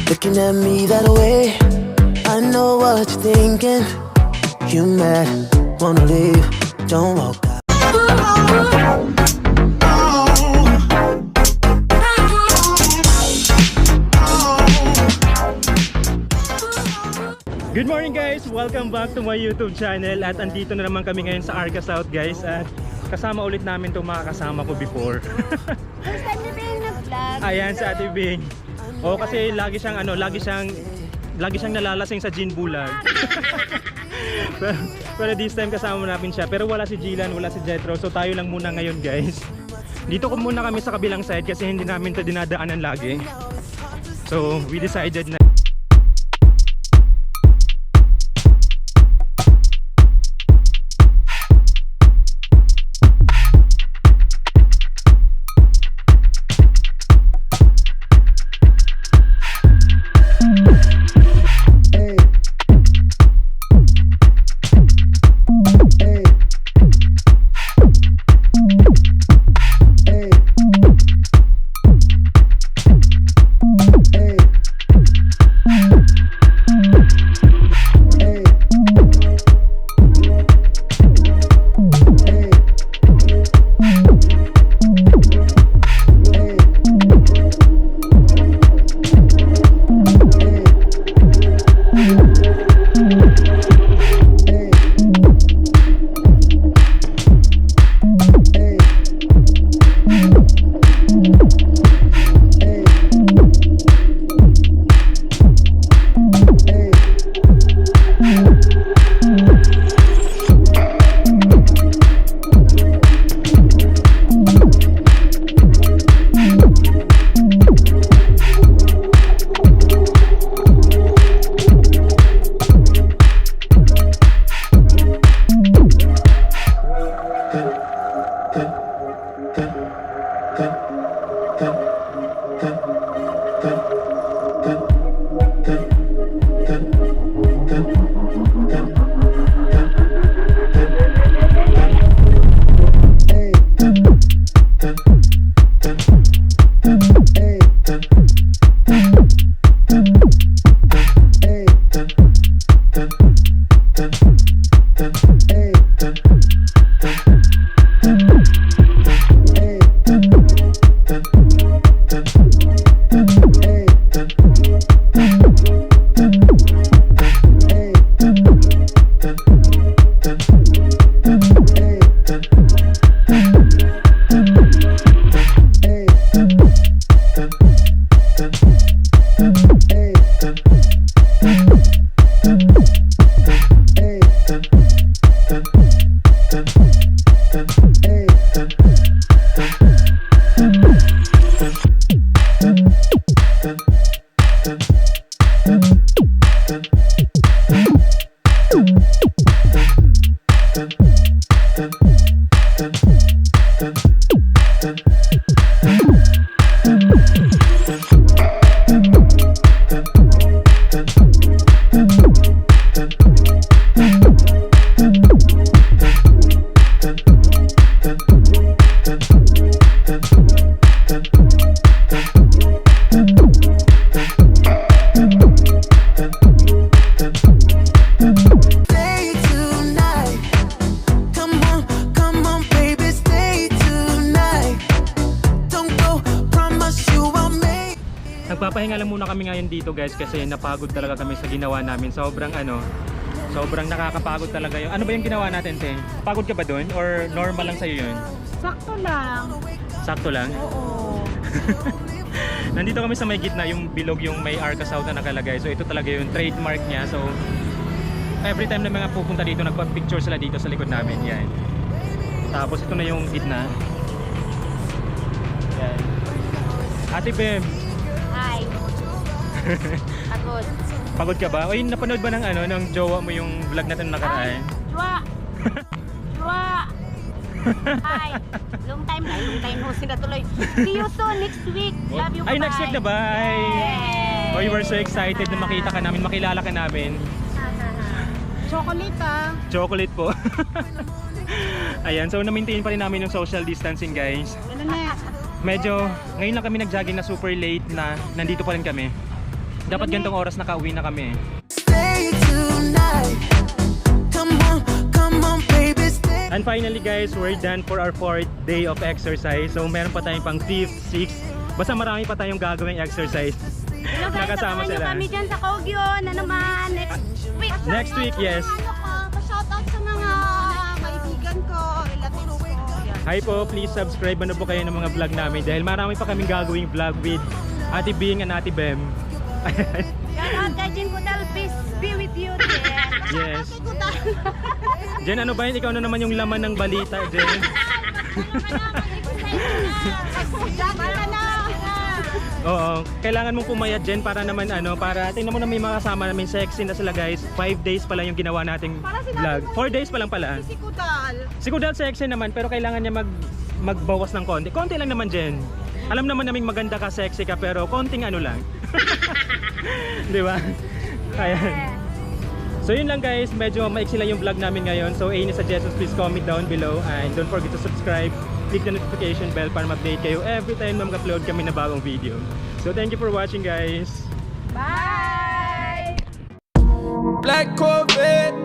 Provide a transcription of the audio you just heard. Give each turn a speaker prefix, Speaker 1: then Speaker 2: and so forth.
Speaker 1: looking at me that way. I know what you're thinking. You mad, wanna leave, don't walk out.
Speaker 2: Good morning guys! Welcome back to my YouTube channel. At andito na naman kami ngayon sa Arca South guys. At kasama ulit namin itong mga kasama ko before.
Speaker 3: First time na tayo nag-vlog.
Speaker 2: Ayan si Ate Bing. O kasi lagi siyang nalalasing sa gin bulag. pero this time kasama namin siya. Pero wala si Jilan, wala si Jetro. So tayo lang muna ngayon guys. Dito ko muna kami sa kabilang side kasi hindi namin ito dinadaanan lagi. So we decided na nagpapahinga lang muna kami ngayon dito guys kasi napagod talaga kami sa ginawa namin. Sobrang nakakapagod talaga yun. Ano ba yung ginawa natin, Te? Pagod ka ba dun? Or normal lang sa'yo yun?
Speaker 3: Sakto lang.
Speaker 2: Sakto lang?
Speaker 3: Oo.
Speaker 2: Nandito kami sa may gitna, yung bilog yung may Arca South na nakalagay. So ito talaga yung trademark niya. So every time na mga pupunta dito, nagpa-picture sila dito sa likod namin. Yan. Tapos ito na yung gitna. Yan. Ate Bem.
Speaker 3: Hi. Pagod.
Speaker 2: Pagod ka ba? O yun, napanood ba ng jowa mo yung vlog natin nakaraan?
Speaker 3: Chua. Chua. Hi. Long time mo sila tuloy. See you soon next week. Love you.
Speaker 2: Ay, next week na ba? Ay.
Speaker 3: Yay.
Speaker 2: Oh, we were so excited na makita ka namin, makilala ka namin.
Speaker 3: Chocolate ah.
Speaker 2: Chocolate po. Ayan, so na-maintain pa rin namin yung social distancing, guys.
Speaker 3: Ano na?
Speaker 2: Medyo, ngayon lang kami nag-jogging na super late na nandito pa rin kami. Dapat gantong oras nakauwi na kami.
Speaker 1: Stay tonight. Come on, baby, stay.
Speaker 2: And finally guys, we're done for our 4th day of exercise. So meron pa tayong pang 5th, 6th. Basta marami pa tayong gagawing exercise.
Speaker 3: Hello guys,
Speaker 2: Nakasama
Speaker 3: samahan nyo
Speaker 2: sila.
Speaker 3: kami dyan sa Kogyo na naman next week.
Speaker 2: Next week, yes.
Speaker 3: Pa-shoutout sa mga kaibigan ko, relatives ko. Yan.
Speaker 2: Hi po, please subscribe ano po kayo ng mga vlog namin dahil marami pa kaming gagawing vlog with Ate Bing and Ate Bem.
Speaker 3: Shoutout kay Jen Kudal, peace be with you, Jen.
Speaker 2: Yes.
Speaker 3: Kay Kudal.
Speaker 2: Jen, ano ba yun? Ikaw na naman yung laman ng balita, Jen.
Speaker 3: Para na.
Speaker 2: Oo, kailangan mong pumayat Jen para naman para tingnan mo na may mga kasama namin sexy na sila guys. 5 days pa lang yung ginawa nating vlog. 4 days pa lang pala.
Speaker 3: Si Kudal.
Speaker 2: Si Kudal sexy naman pero kailangan niya magbawas ng konti. Konti lang naman Jen. Alam naman naming maganda ka, sexy ka pero konting ano lang. 'Di ba? Ayan. So yun lang guys, medyo maiksi lang yung vlog namin ngayon. So any suggestions please comment down below and don't forget to subscribe. Click the notification bell para ma-update kayo every time na mag-upload kami na bagong video. So thank you for watching guys.
Speaker 3: Bye!
Speaker 4: Black Corvette.